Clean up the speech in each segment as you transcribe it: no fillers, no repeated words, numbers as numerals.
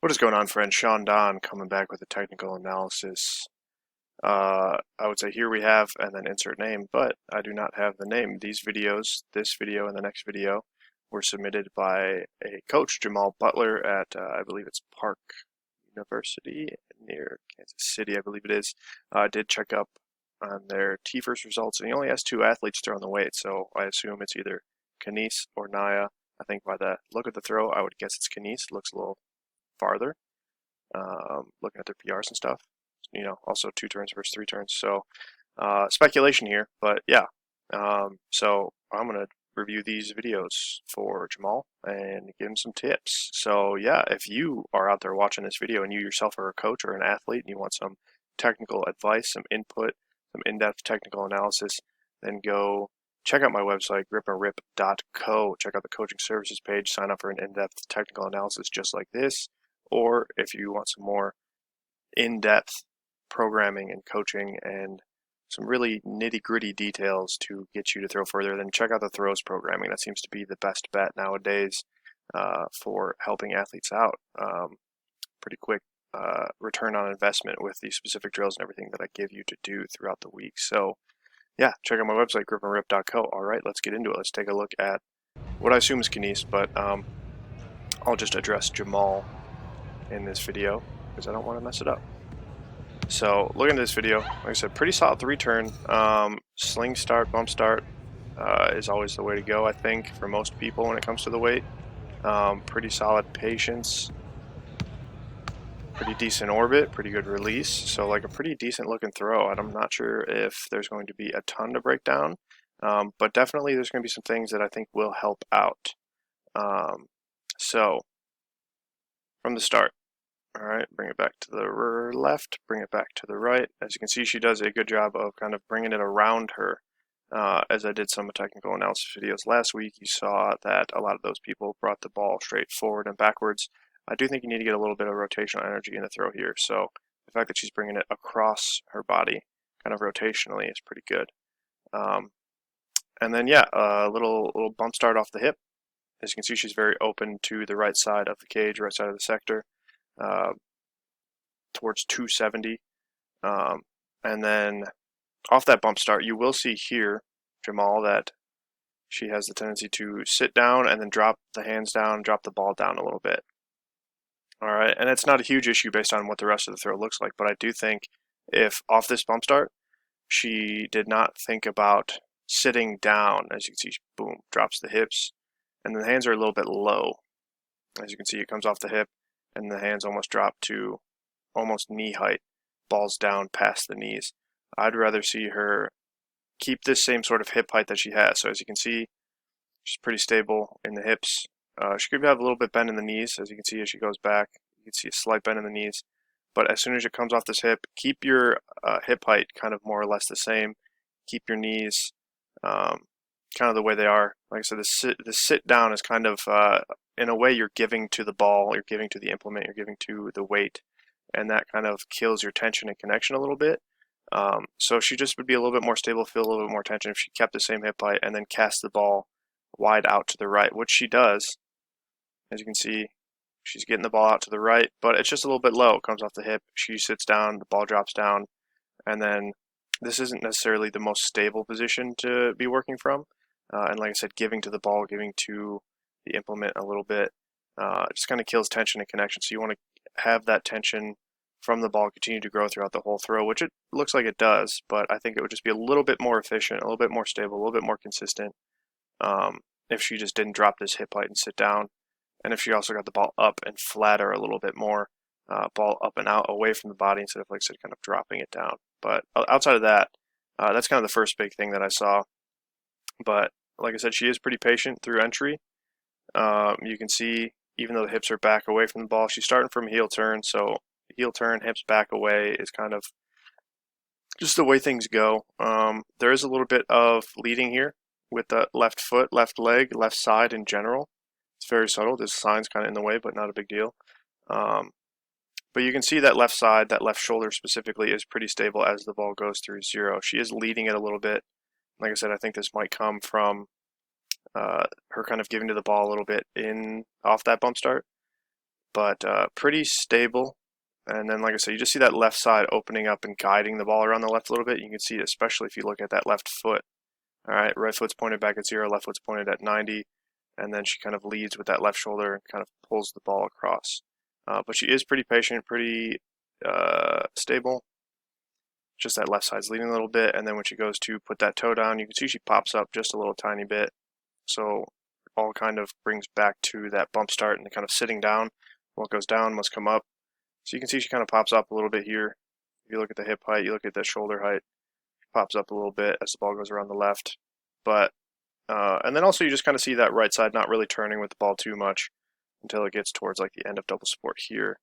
What is going on, friends? Sean Don coming back with a technical analysis. I would say here we have, and then insert name, but I do not have the name. These videos, this video and the next video, were submitted by a coach, Jamal Butler, at I believe it's Park University near Kansas City, I believe it is. Did check up on their T-first results, and he only has two athletes throwing the weight, so I assume it's either Kanice or Naya. I think by the look at the throw, I would guess it's Kanice. Looks a little farther, looking at their PRs and stuff. Also 2 turns versus 3 turns. So speculation here, but yeah. So I'm gonna review these videos for Jamal and give him some tips. So yeah, if you are out there watching this video and you yourself are a coach or an athlete and you want some technical advice, some input, some in-depth technical analysis, then go check out my website, gripandrip.co. Check out the coaching services page, sign up for an in-depth technical analysis just like this. Or if you want some more in-depth programming and coaching and some really nitty-gritty details to get you to throw further, then check out the throws programming. That seems to be the best bet nowadays for helping athletes out. Pretty quick return on investment with the specific drills and everything that I give you to do throughout the week. So yeah, check out my website, gripandrip.co. All right, let's get into it. Let's take a look at what I assume is Kanice, but I'll just address Jamal in this video because I don't want to mess it up. So looking at this video, like I said, pretty solid 3-turn. Sling start, bump start is always the way to go, I think, for most people when it comes to the weight. Pretty solid patience, pretty decent orbit, pretty good release. So like a pretty decent looking throw. And I'm not sure if there's going to be a ton to break down, but definitely there's going to be some things that I think will help out. So from the start. All right, bring it back to the left, bring it back to the right. As you can see, she does a good job of kind of bringing it around her. As I did some technical analysis videos last week, you saw that a lot of those people brought the ball straight forward and backwards. I do think you need to get a little bit of rotational energy in the throw here. So the fact that she's bringing it across her body kind of rotationally is pretty good. And then, yeah, a little bump start off the hip. As you can see, she's very open to the right side of the cage, right side of the sector. Towards 270, and then off that bump start, you will see here, Jamal, that she has the tendency to sit down and then drop the hands down, drop the ball down a little bit. All right, and it's not a huge issue based on what the rest of the throw looks like, but I do think if off this bump start, she did not think about sitting down, as you can see, boom, drops the hips, and the hands are a little bit low. As you can see, it comes off the hip, and the hands almost drop to almost knee height, balls down past the knees. I'd rather see her keep this same sort of hip height that she has. So as you can see, she's pretty stable in the hips. She could have a little bit bend in the knees, as you can see as she goes back. You can see a slight bend in the knees. But as soon as it comes off this hip, keep your hip height kind of more or less the same. Keep your knees kind of the way they are. Like I said, the sit down is kind of, in a way, you're giving to the ball, you're giving to the implement, you're giving to the weight, and that kind of kills your tension and connection a little bit. So she just would be a little bit more stable, feel a little bit more tension if she kept the same hip height and then cast the ball wide out to the right, which she does. As you can see, she's getting the ball out to the right, but it's just a little bit low. It comes off the hip. She sits down, the ball drops down, and then this isn't necessarily the most stable position to be working from. And like I said, giving to the ball, giving to the implement a little bit, just kind of kills tension and connection. So you want to have that tension from the ball continue to grow throughout the whole throw, which it looks like it does, but I think it would just be a little bit more efficient, a little bit more stable, a little bit more consistent if she just didn't drop this hip height and sit down. And if she also got the ball up and flatter a little bit more, ball up and out away from the body instead of, like I said, kind of dropping it down. But outside of that, that's kind of the first big thing that I saw. But like I said, she is pretty patient through entry. You can see, even though the hips are back away from the ball, she's starting from heel turn. So heel turn, hips back away is kind of just the way things go. There is a little bit of leading here with the left foot, left leg, left side in general. It's very subtle. This sign's kind of in the way, but not a big deal. But you can see that left side, that left shoulder specifically, is pretty stable as the ball goes through zero. She is leading it a little bit. Like I said, I think this might come from her kind of giving to the ball a little bit in off that bump start. but pretty stable. And then, like I said, you just see that left side opening up and guiding the ball around the left a little bit. You can see it, especially if you look at that left foot. All right, right foot's pointed back at 0, left foot's pointed at 90, and then she kind of leads with that left shoulder and kind of pulls the ball across. But she is pretty patient, pretty stable. Just that left side's leading a little bit, and then when she goes to put that toe down, you can see she pops up just a little tiny bit. So all kind of brings back to that bump start and the kind of sitting down. What goes down must come up. So you can see she kind of pops up a little bit here. If you look at the hip height, you look at the shoulder height, pops up a little bit as the ball goes around the left. But and then also you just kind of see that right side not really turning with the ball too much until it gets towards like the end of double support here.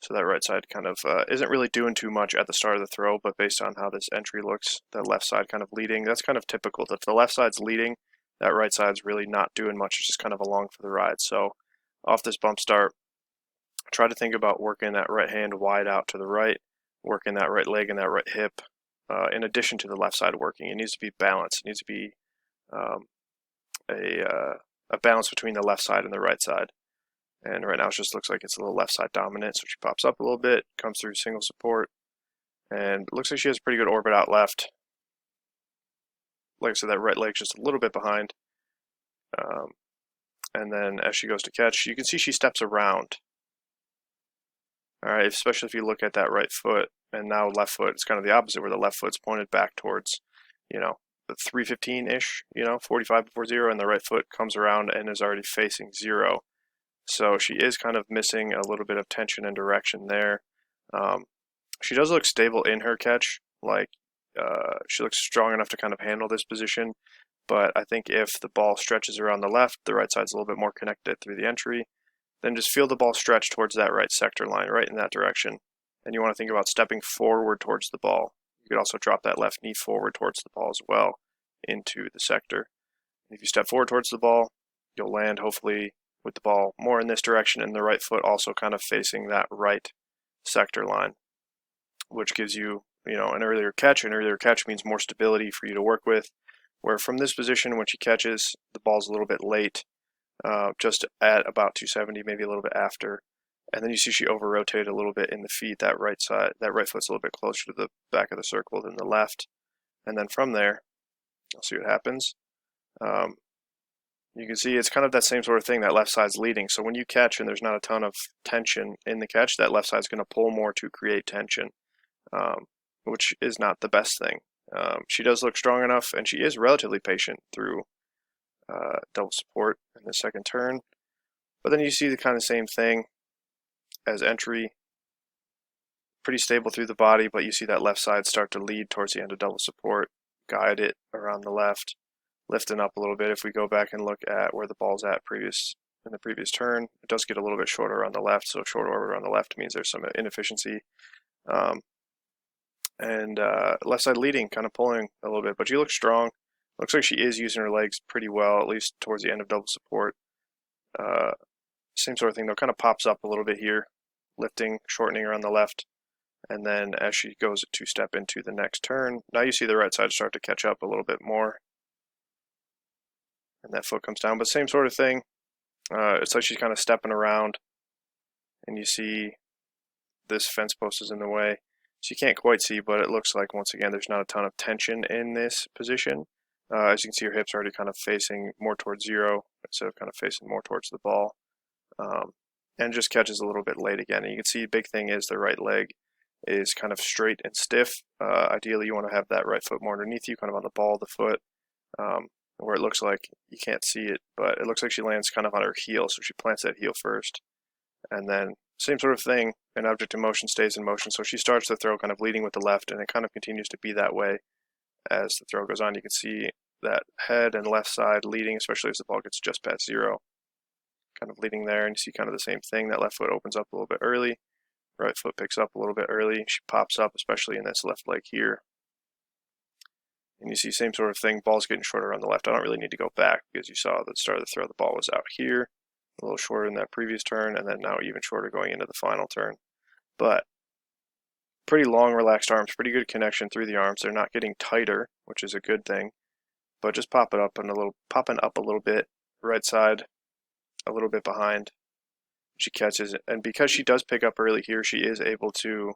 So that right side kind of isn't really doing too much at the start of the throw, but based on how this entry looks, that left side kind of leading, that's kind of typical. If the left side's leading, that right side's really not doing much. It's just kind of along for the ride. So off this bump start, try to think about working that right hand wide out to the right, working that right leg and that right hip, in addition to the left side working. It needs to be balanced. It needs to be a balance between the left side and the right side. And right now it just looks like it's a little left side dominant, so she pops up a little bit, comes through single support, and it looks like she has a pretty good orbit out left. Like I said, that right leg's just a little bit behind. And then as she goes to catch, you can see she steps around. All right, especially if you look at that right foot, and now left foot, it's kind of the opposite, where the left foot's pointed back towards, the 315-ish, 45 before 0, and the right foot comes around and is already facing 0. So she is kind of missing a little bit of tension and direction there. She does look stable in her catch, like she looks strong enough to kind of handle this position, but I think if the ball stretches around the left, the right side's a little bit more connected through the entry, then just feel the ball stretch towards that right sector line, right in that direction. And you want to think about stepping forward towards the ball. You could also drop that left knee forward towards the ball as well into the sector. If you step forward towards the ball, you'll land hopefully with the ball more in this direction and the right foot also kind of facing that right sector line, which gives you, an earlier catch. An earlier catch means more stability for you to work with, where from this position, when she catches, the ball's a little bit late, just at about 270, maybe a little bit after. And then you see she over-rotated a little bit in the feet. That right foot's a little bit closer to the back of the circle than the left. And then from there, I'll see what happens. You can see it's kind of that same sort of thing. That left side's leading. So when you catch and there's not a ton of tension in the catch, that left side's going to pull more to create tension, which is not the best thing. She does look strong enough, and she is relatively patient through double support in the second turn. But then you see the kind of same thing as entry. Pretty stable through the body, but you see that left side start to lead towards the end of double support, guide it around the left, lifting up a little bit. If we go back and look at where the ball's at in the previous turn, it does get a little bit shorter on the left, so short orbit on the left means there's some inefficiency. And left side leading, kind of pulling a little bit, but she looks strong. Looks like she is using her legs pretty well, at least towards the end of double support. Same sort of thing though, kind of pops up a little bit here, lifting, shortening around the left. And then as she goes to step into the next turn, now you see the right side start to catch up a little bit more. And that foot comes down, but same sort of thing. It's like she's kind of stepping around, and you see this fence post is in the way. So you can't quite see, but it looks like, once again, there's not a ton of tension in this position. As you can see, her hips are already kind of facing more towards 0 instead of kind of facing more towards the ball. And just catches a little bit late again. And you can see the big thing is the right leg is kind of straight and stiff. Ideally, you want to have that right foot more underneath you, kind of on the ball of the foot, where it looks like you can't see it, but it looks like she lands kind of on her heel, so she plants that heel first. And then same sort of thing, an object in motion stays in motion, so she starts the throw kind of leading with the left, and it kind of continues to be that way as the throw goes on. You can see that head and left side leading, especially as the ball gets just past 0, kind of leading there, and you see kind of the same thing. That left foot opens up a little bit early, right foot picks up a little bit early, she pops up, especially in this left leg here. And you see same sort of thing, ball's getting shorter on the left. I don't really need to go back because you saw at the start of the throw the ball was out here, a little shorter in that previous turn, and then now even shorter going into the final turn. But pretty long relaxed arms, pretty good connection through the arms. They're not getting tighter, which is a good thing, but just popping up a little bit, right side a little bit behind, She catches it, and because she does pick up early here, she is able to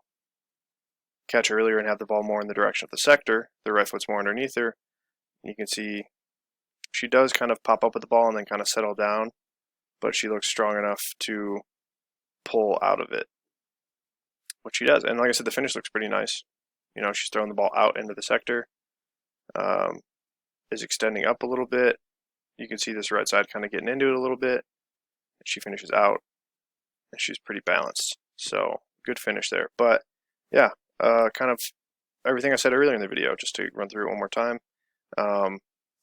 catch earlier and have the ball more in the direction of the sector. The right foot's more underneath her. You can see she does kind of pop up with the ball and then kind of settle down, but she looks strong enough to pull out of it, which she does. And like I said, the finish looks pretty nice. You know, she's throwing the ball out into the sector, is extending up a little bit. You can see this right side kind of getting into it a little bit. She finishes out, and she's pretty balanced. So good finish there. But yeah, kind of everything I said earlier in the video, just to run through it one more time.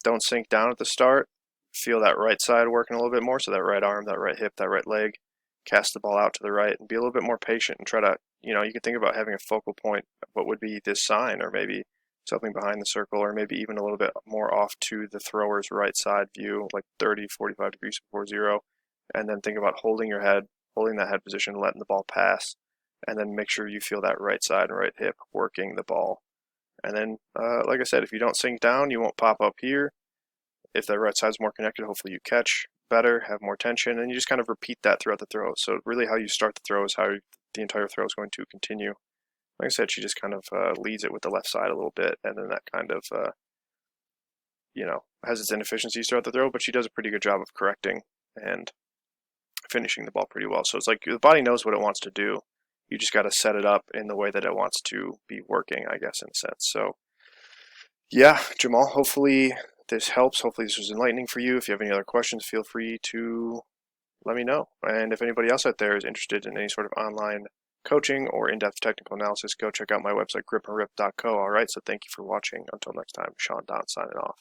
Don't sink down at the start. Feel that right side working a little bit more, so that right arm, that right hip, that right leg. Cast the ball out to the right and be a little bit more patient and try to, you know, you can think about having a focal point, what would be this sign, or maybe something behind the circle, or maybe even a little bit more off to the thrower's right side view, like 30, 45 degrees before zero. And then think about holding your head, holding that head position, letting the ball pass, and then make sure you feel that right side and right hip working the ball. And then, like I said, if you don't sink down, you won't pop up here. If the right side's more connected, hopefully you catch better, have more tension, and you just kind of repeat that throughout the throw. So really how you start the throw is how the entire throw is going to continue. Like I said, she just kind of leads it with the left side a little bit, and then that kind of, you know, has its inefficiencies throughout the throw, but she does a pretty good job of correcting and finishing the ball pretty well. So it's like the body knows what it wants to do. You just got to set it up in the way that it wants to be working, I guess, in a sense. So yeah, Jamal, hopefully this helps. Hopefully this was enlightening for you. If you have any other questions, feel free to let me know. And if anybody else out there is interested in any sort of online coaching or in-depth technical analysis, go check out my website, gripandrip.co. All right, so thank you for watching. Until next time, Sean Don signing off.